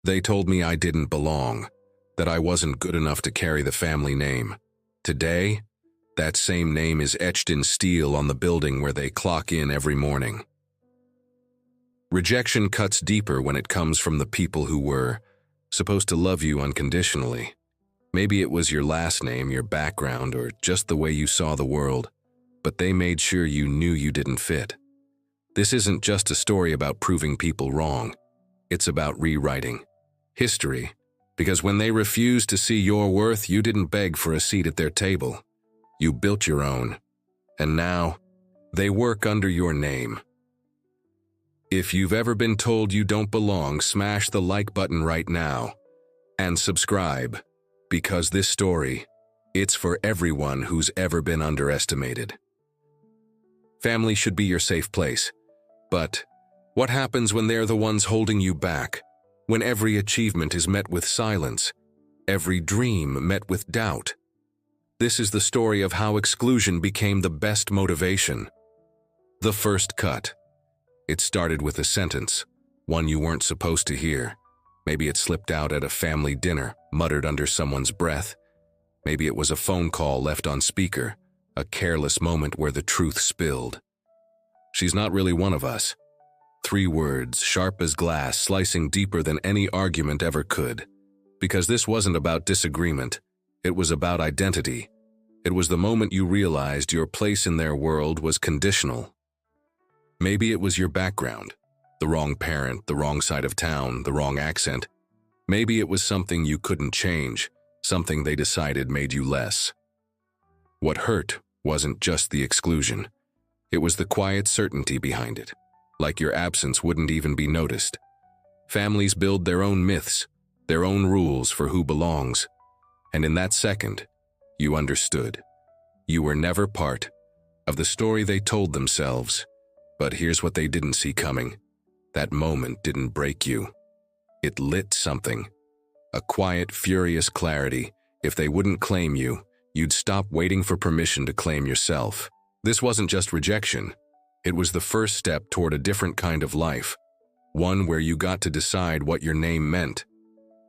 They told me I didn't belong, that I wasn't good enough to carry the family name. Today, that same name is etched in steel on the building where they clock in every morning. Rejection cuts deeper when it comes from the people who were supposed to love you unconditionally. Maybe it was your last name, your background, or just the way you saw the world, but they made sure you knew you didn't fit. This isn't just a story about proving people wrong. It's about rewriting history, because when they refused to see your worth, you didn't beg for a seat at their table. You built your own, and now they work under your name. If you've ever been told you don't belong, smash the like button right now and subscribe, because this story, it's for everyone who's ever been underestimated. Family should be your safe place, but what happens when they're the ones holding you back? When every achievement is met with silence, every dream met with doubt? This is the story of how exclusion became the best motivation. The first cut. It started with a sentence, one you weren't supposed to hear. Maybe it slipped out at a family dinner, muttered under someone's breath. Maybe it was a phone call left on speaker, a careless moment where the truth spilled. She's not really one of us. 3 words, sharp as glass, slicing deeper than any argument ever could. Because this wasn't about disagreement. It was about identity. It was the moment you realized your place in their world was conditional. Maybe it was your background, the wrong parent, the wrong side of town, the wrong accent. Maybe it was something you couldn't change, something they decided made you less. What hurt wasn't just the exclusion. It was the quiet certainty behind it, like your absence wouldn't even be noticed. Families build their own myths, their own rules for who belongs. And in that second, you understood. You were never part of the story they told themselves. But here's what they didn't see coming. That moment didn't break you. It lit something. A quiet, furious clarity. If they wouldn't claim you, you'd stop waiting for permission to claim yourself. This wasn't just rejection. It was the first step toward a different kind of life. One where you got to decide what your name meant.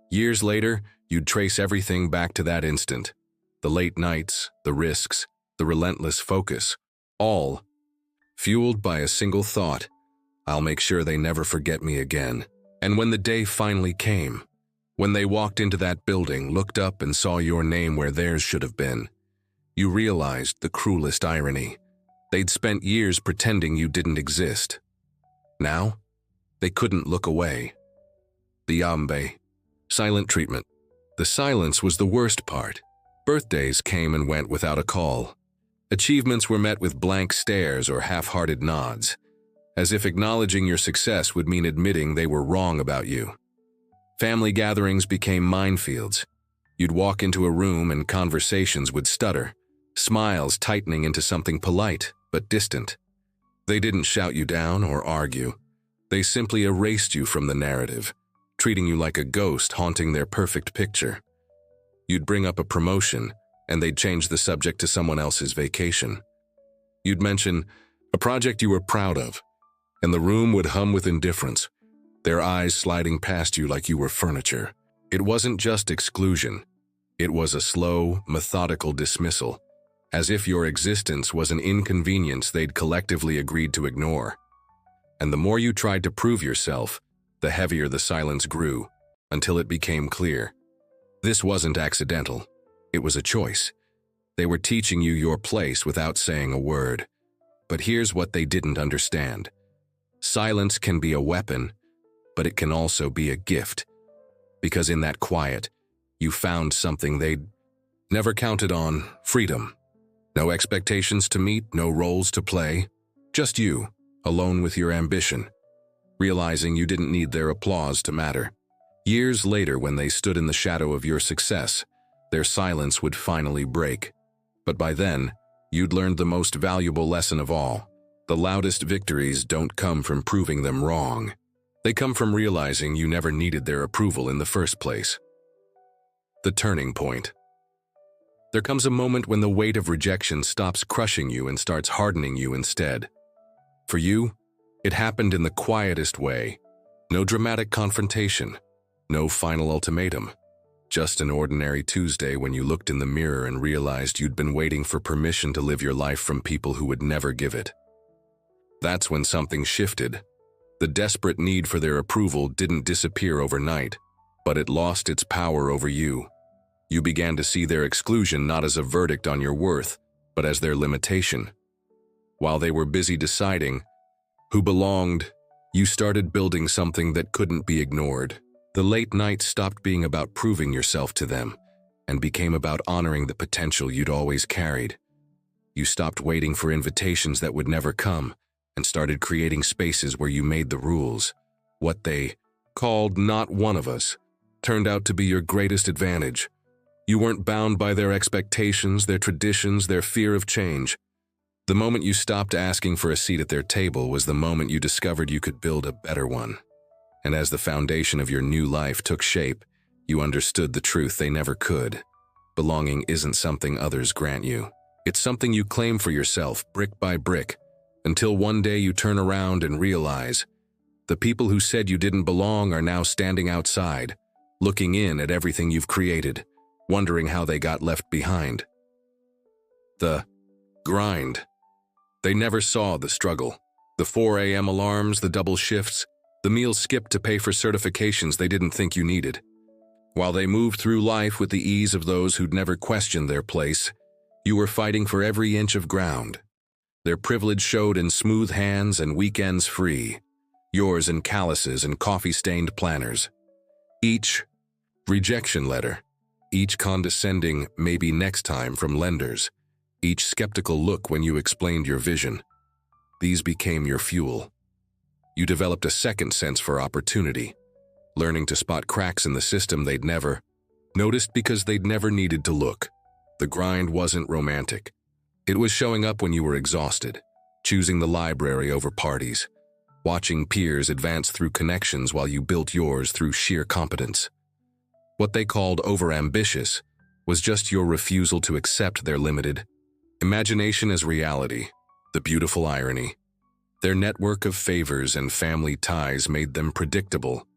Years later, you'd trace everything back to that instant. The late nights, the risks, the relentless focus, all fueled by a single thought: I'll make sure they never forget me again. And when the day finally came, when they walked into that building, looked up and saw your name where theirs should have been, you realized the cruelest irony. They'd spent years pretending you didn't exist. Now, they couldn't look away. The silent treatment. The silence was the worst part. Birthdays came and went without a call. Achievements were met with blank stares or half-hearted nods, as if acknowledging your success would mean admitting they were wrong about you. Family gatherings became minefields. You'd walk into a room and conversations would stutter, smiles tightening into something polite but distant. They didn't shout you down or argue. They simply erased you from the narrative, treating you like a ghost haunting their perfect picture. You'd bring up a promotion, and they'd change the subject to someone else's vacation. You'd mention a project you were proud of, and the room would hum with indifference, their eyes sliding past you like you were furniture. It wasn't just exclusion. It was a slow, methodical dismissal, as if your existence was an inconvenience they'd collectively agreed to ignore. And the more you tried to prove yourself, the heavier the silence grew, until it became clear. This wasn't accidental. It was a choice. They were teaching you your place without saying a word. But here's what they didn't understand. Silence can be a weapon, but it can also be a gift. Because in that quiet, you found something they'd never counted on: freedom. No expectations to meet, no roles to play. Just you, alone with your ambition, realizing you didn't need their applause to matter. Years later, when they stood in the shadow of your success, their silence would finally break. But by then, you'd learned the most valuable lesson of all. The loudest victories don't come from proving them wrong. They come from realizing you never needed their approval in the first place. The turning point. There comes a moment when the weight of rejection stops crushing you and starts hardening you instead. For you, it happened in the quietest way. No dramatic confrontation, No final ultimatum. Just an ordinary Tuesday when you looked in the mirror and realized you'd been waiting for permission to live your life from people who would never give it. That's when something shifted. The desperate need for their approval didn't disappear overnight, but it lost its power over you. You began to see their exclusion not as a verdict on your worth, but as their limitation. While they were busy deciding who belonged, you started building something that couldn't be ignored. The late nights stopped being about proving yourself to them and became about honoring the potential you'd always carried. You stopped waiting for invitations that would never come and started creating spaces where you made the rules. What they called "not one of us" turned out to be your greatest advantage. You weren't bound by their expectations, their traditions, their fear of change. The moment you stopped asking for a seat at their table was the moment you discovered you could build a better one. And as the foundation of your new life took shape, you understood the truth they never could. Belonging isn't something others grant you. It's something you claim for yourself, brick by brick, until one day you turn around and realize the people who said you didn't belong are now standing outside, looking in at everything you've created, wondering how they got left behind. The grind. They never saw the struggle. The 4 a.m. alarms, the double shifts, the meals skipped to pay for certifications they didn't think you needed. While they moved through life with the ease of those who'd never questioned their place, you were fighting for every inch of ground. Their privilege showed in smooth hands and weekends free, yours in calluses and coffee-stained planners. Each rejection letter, each condescending "maybe next time" from lenders, each skeptical look when you explained your vision. These became your fuel. You developed a second sense for opportunity, learning to spot cracks in the system they'd never noticed because they'd never needed to look. The grind wasn't romantic. It was showing up when you were exhausted, choosing the library over parties, watching peers advance through connections while you built yours through sheer competence. What they called overambitious was just your refusal to accept their limited imagination as reality. The beautiful irony. Their network of favors and family ties made them predictable.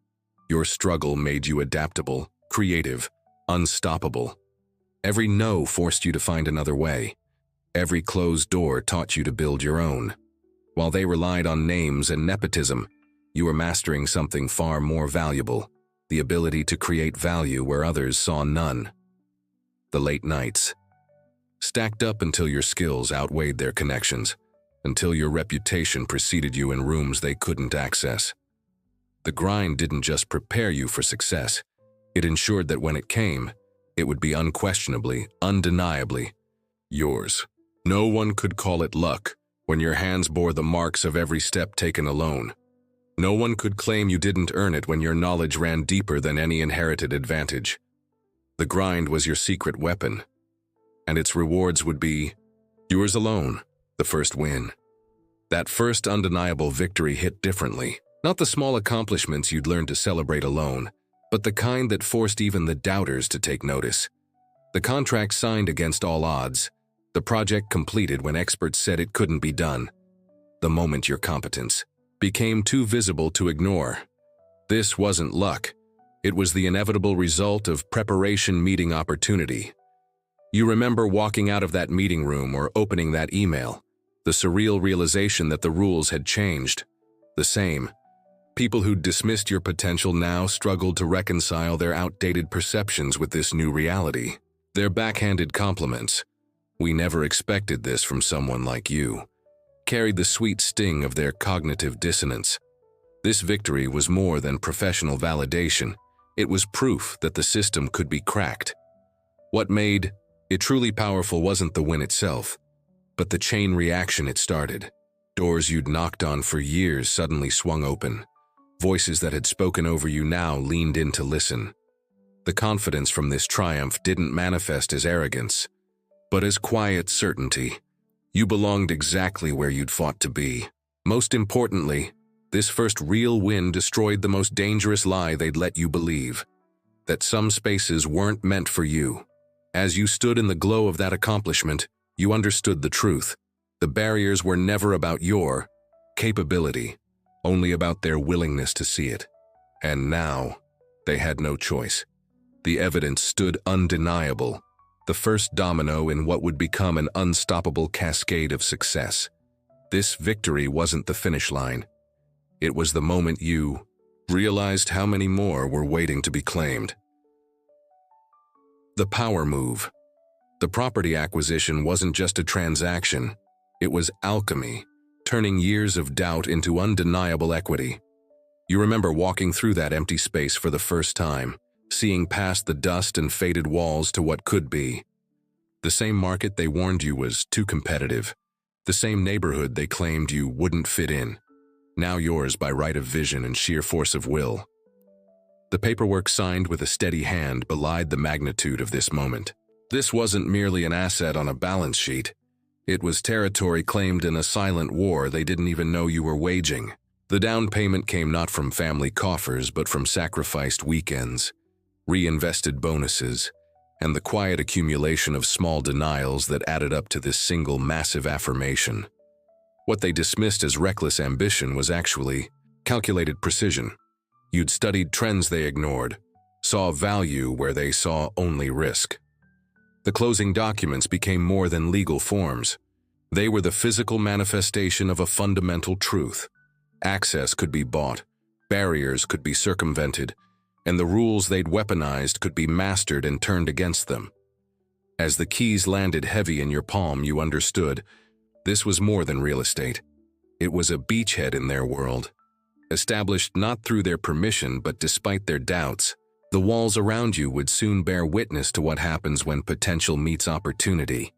Your struggle made you adaptable, creative, unstoppable. Every no forced you to find another way. Every closed door taught you to build your own. While they relied on names and nepotism, you were mastering something far more valuable, the ability to create value where others saw none. The late nights stacked up until your skills outweighed their connections, until your reputation preceded you in rooms they couldn't access. The grind didn't just prepare you for success, it ensured that when it came, it would be unquestionably, undeniably yours. No one could call it luck when your hands bore the marks of every step taken alone. No one could claim you didn't earn it when your knowledge ran deeper than any inherited advantage. The grind was your secret weapon, and its rewards would be yours alone, the first win. That first undeniable victory hit differently, not the small accomplishments you'd learned to celebrate alone, but the kind that forced even the doubters to take notice. The contract signed against all odds, the project completed when experts said it couldn't be done. The moment your competence became too visible to ignore. This wasn't luck. It was the inevitable result of preparation meeting opportunity. You remember walking out of that meeting room or opening that email, the surreal realization that the rules had changed. The same. People who'd dismissed your potential now struggled to reconcile their outdated perceptions with this new reality. Their backhanded compliments, "We never expected this from someone like you," carried the sweet sting of their cognitive dissonance. This victory was more than professional validation. It was proof that the system could be cracked. What made it truly powerful wasn't the win itself, but the chain reaction it started. Doors you'd knocked on for years suddenly swung open. Voices that had spoken over you now leaned in to listen. The confidence from this triumph didn't manifest as arrogance, but as quiet certainty. You belonged exactly where you'd fought to be. Most importantly, this first real win destroyed the most dangerous lie they'd let you believe, that some spaces weren't meant for you. As you stood in the glow of that accomplishment, you understood the truth. The barriers were never about your capability, only about their willingness to see it. And now, They had no choice. The evidence stood undeniable, the first domino in what would become an unstoppable cascade of success. This victory wasn't the finish line. It was the moment you realized how many more were waiting to be claimed. The power move. The property acquisition wasn't just a transaction. It was alchemy, turning years of doubt into undeniable equity. You remember walking through that empty space for the first time, seeing past the dust and faded walls to what could be. The same market they warned you was too competitive. The same neighborhood they claimed you wouldn't fit in. Now yours by right of vision and sheer force of will. The paperwork signed with a steady hand belied the magnitude of this moment. This wasn't merely an asset on a balance sheet. It was territory claimed in a silent war they didn't even know you were waging. The down payment came not from family coffers but from sacrificed weekends, reinvested bonuses, and the quiet accumulation of small denials that added up to this single massive affirmation. What they dismissed as reckless ambition was actually calculated precision. You'd studied trends they ignored, saw value where they saw only risk. The closing documents became more than legal forms. They were the physical manifestation of a fundamental truth. Access could be bought, barriers could be circumvented, and the rules they'd weaponized could be mastered and turned against them. As the keys landed heavy in your palm, you understood this was more than real estate. It was a beachhead in their world, established not through their permission but despite their doubts. The walls around you would soon bear witness to what happens when potential meets opportunity.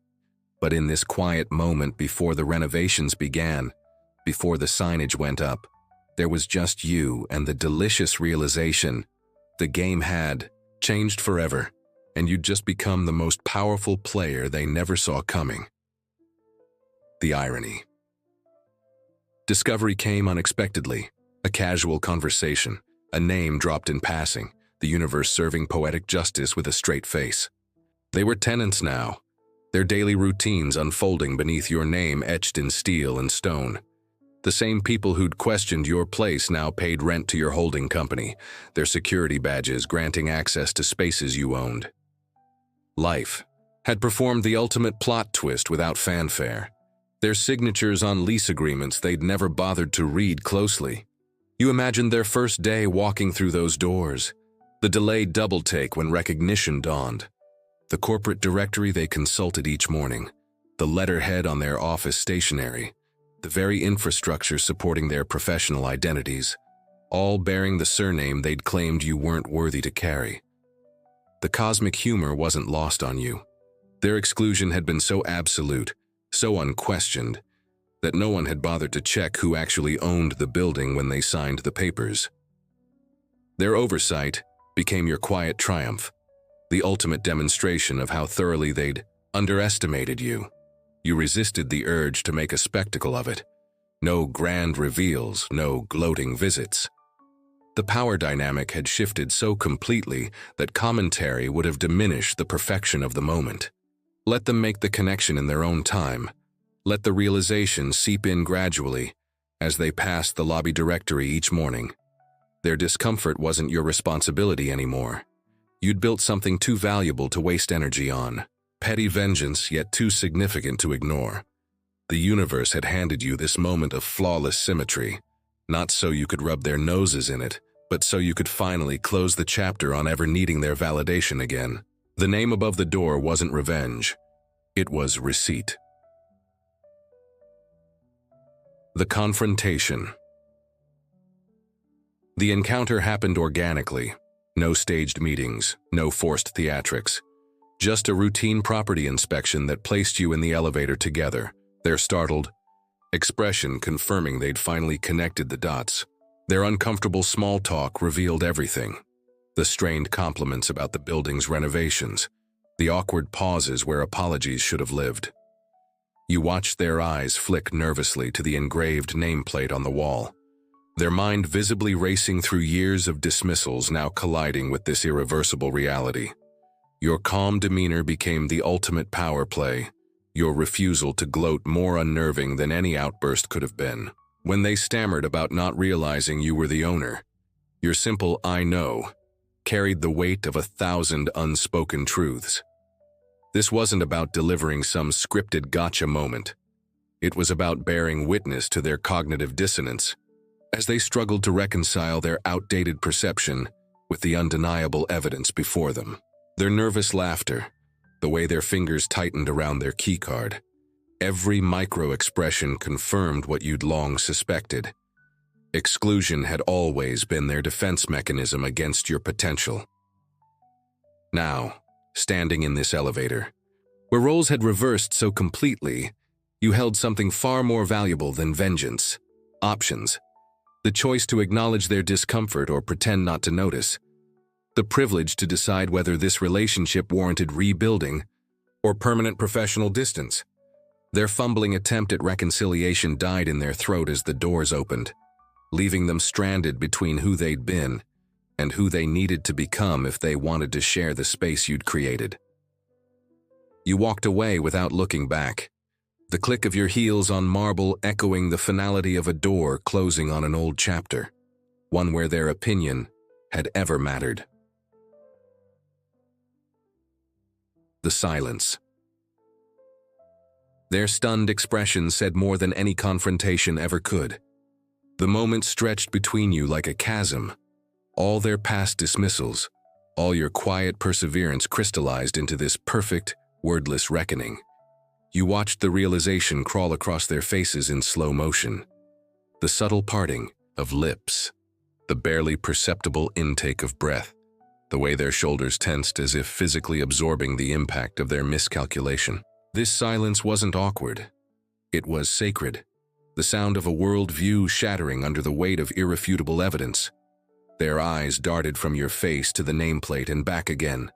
But in this quiet moment before the renovations began, before the signage went up, there was just you and the delicious realization the game had changed forever, and you'd just become the most powerful player they never saw coming. The irony. Discovery came unexpectedly, a casual conversation, a name dropped in passing, the universe serving poetic justice with a straight face. They were tenants now, their daily routines unfolding beneath your name etched in steel and stone. The same people who'd questioned your place now paid rent to your holding company, their security badges granting access to spaces you owned. Life had performed the ultimate plot twist without fanfare, their signatures on lease agreements they'd never bothered to read closely. You imagined their first day walking through those doors, the delayed double-take when recognition dawned, the corporate directory they consulted each morning, the letterhead on their office stationery, the very infrastructure supporting their professional identities, all bearing the surname they'd claimed you weren't worthy to carry. The cosmic humor wasn't lost on you. Their exclusion had been so absolute, so unquestioned, that no one had bothered to check who actually owned the building when they signed the papers. Their oversight became your quiet triumph, the ultimate demonstration of how thoroughly they'd underestimated you. You resisted the urge to make a spectacle of it. No grand reveals, no gloating visits. The power dynamic had shifted so completely that commentary would have diminished the perfection of the moment. Let them make the connection in their own time. Let the realization seep in gradually as they passed the lobby directory each morning. Their discomfort wasn't your responsibility anymore. You'd built something too valuable to waste energy on. Petty vengeance, yet too significant to ignore. The universe had handed you this moment of flawless symmetry, not so you could rub their noses in it, but so you could finally close the chapter on ever needing their validation again. The name above the door wasn't revenge. It was receipt. The confrontation. The encounter happened organically. No staged meetings, no forced theatrics. Just a routine property inspection that placed you in the elevator together, their startled expression confirming they'd finally connected the dots. Their uncomfortable small talk revealed everything. The strained compliments about the building's renovations, the awkward pauses where apologies should have lived. You watched their eyes flick nervously to the engraved nameplate on the wall, their mind visibly racing through years of dismissals now colliding with this irreversible reality. Your calm demeanor became the ultimate power play, your refusal to gloat more unnerving than any outburst could have been. When they stammered about not realizing you were the owner, your simple "I know" carried the weight of 1,000 unspoken truths. This wasn't about delivering some scripted gotcha moment. It was about bearing witness to their cognitive dissonance as they struggled to reconcile their outdated perception with the undeniable evidence before them. Their nervous laughter, the way their fingers tightened around their keycard, every micro-expression confirmed what you'd long suspected. Exclusion had always been their defense mechanism against your potential. Now, standing in this elevator, where roles had reversed so completely, you held something far more valuable than vengeance: options. The choice to acknowledge their discomfort or pretend not to notice. The privilege to decide whether this relationship warranted rebuilding or permanent professional distance. Their fumbling attempt at reconciliation died in their throat as the doors opened, leaving them stranded between who they'd been and who they needed to become if they wanted to share the space you'd created. You walked away without looking back, the click of your heels on marble echoing the finality of a door closing on an old chapter, one where their opinion had ever mattered. The silence. Their stunned expression said more than any confrontation ever could. The moment stretched between you like a chasm. All their past dismissals, all your quiet perseverance crystallized into this perfect, wordless reckoning. You watched the realization crawl across their faces in slow motion. The subtle parting of lips, the barely perceptible intake of breath, the way their shoulders tensed as if physically absorbing the impact of their miscalculation. This silence wasn't awkward. It was sacred, the sound of a worldview shattering under the weight of irrefutable evidence. Their eyes darted from your face to the nameplate and back again,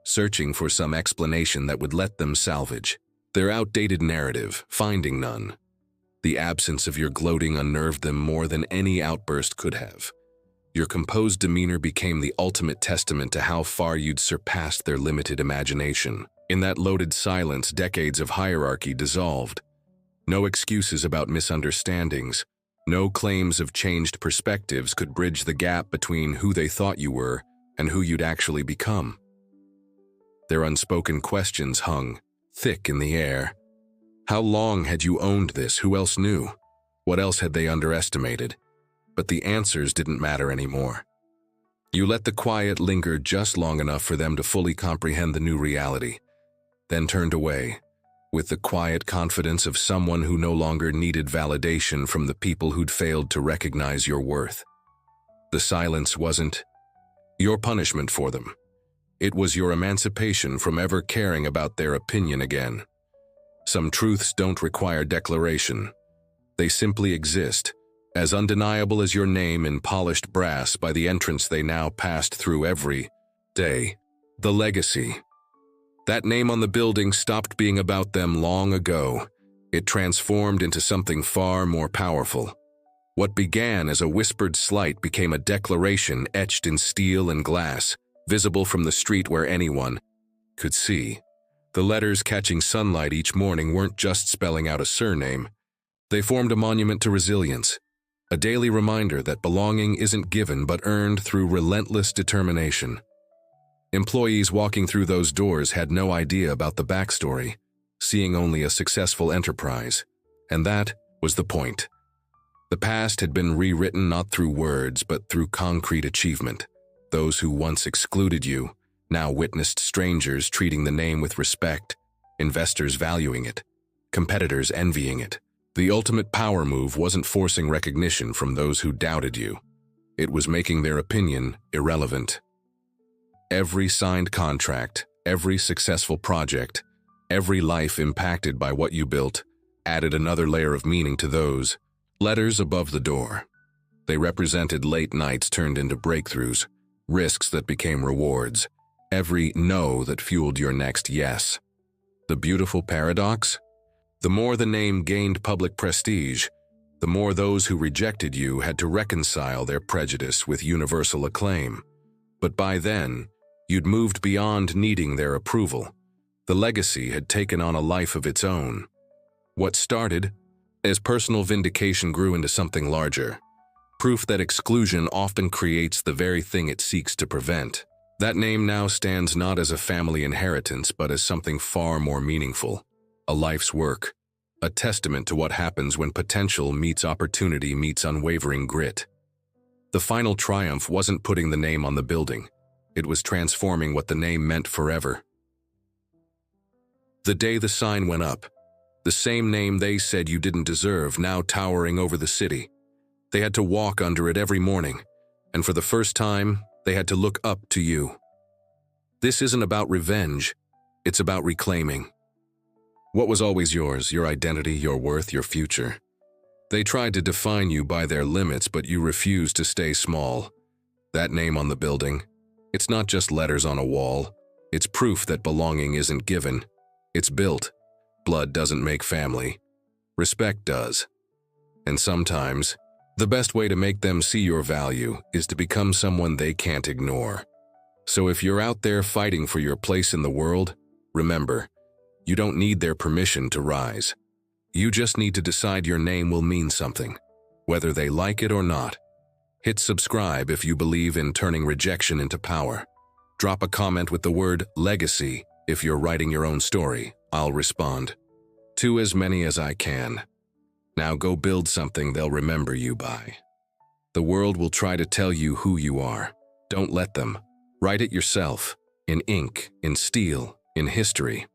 searching for some explanation that would let them salvage their outdated narrative, finding none. The absence of your gloating unnerved them more than any outburst could have. Your composed demeanor became the ultimate testament to how far you'd surpassed their limited imagination. In that loaded silence, decades of hierarchy dissolved. No excuses about misunderstandings, no claims of changed perspectives could bridge the gap between who they thought you were and who you'd actually become. Their unspoken questions hung thick in the air. How long had you owned this? Who else knew? What else had they underestimated? But the answers didn't matter anymore. You let the quiet linger just long enough for them to fully comprehend the new reality, then turned away, with the quiet confidence of someone who no longer needed validation from the people who'd failed to recognize your worth. The silence wasn't your punishment for them. It was your emancipation from ever caring about their opinion again. Some truths don't require declaration. They simply exist, as undeniable as your name in polished brass by the entrance they now passed through every day. The legacy. That name on the building stopped being about them long ago. It transformed into something far more powerful. What began as a whispered slight became a declaration etched in steel and glass, visible from the street where anyone could see. The letters catching sunlight each morning weren't just spelling out a surname. They formed a monument to resilience, a daily reminder that belonging isn't given but earned through relentless determination. Employees walking through those doors had no idea about the backstory, seeing only a successful enterprise. And that was the point. The past had been rewritten not through words but through concrete achievement. Those who once excluded you now witnessed strangers treating the name with respect, investors valuing it, competitors envying it. The ultimate power move wasn't forcing recognition from those who doubted you. It was making their opinion irrelevant. Every signed contract, every successful project, every life impacted by what you built added another layer of meaning to those letters above the door. They represented late nights turned into breakthroughs, risks that became rewards, every no that fueled your next yes. The beautiful paradox? The more the name gained public prestige, the more those who rejected you had to reconcile their prejudice with universal acclaim. But by then, you'd moved beyond needing their approval. The legacy had taken on a life of its own. What started as personal vindication grew into something larger, proof that exclusion often creates the very thing it seeks to prevent. That name now stands not as a family inheritance, but as something far more meaningful, a life's work, a testament to what happens when potential meets opportunity meets unwavering grit. The final triumph wasn't putting the name on the building. It was transforming what the name meant forever. The day the sign went up, the same name they said you didn't deserve, now towering over the city. They had to walk under it every morning, and for the first time, they had to look up to you. This isn't about revenge, it's about reclaiming. What was always yours, your identity, your worth, your future? They tried to define you by their limits, but you refused to stay small. That name on the building, it's not just letters on a wall. It's proof that belonging isn't given. It's built. Blood doesn't make family. Respect does. And sometimes, the best way to make them see your value is to become someone they can't ignore. So if you're out there fighting for your place in the world, remember, you don't need their permission to rise. You just need to decide your name will mean something, whether they like it or not. Hit subscribe if you believe in turning rejection into power. Drop a comment with the word legacy if you're writing your own story. I'll respond to as many as I can. Now go build something they'll remember you by. The world will try to tell you who you are. Don't let them. Write it yourself, in ink, in steel, in history.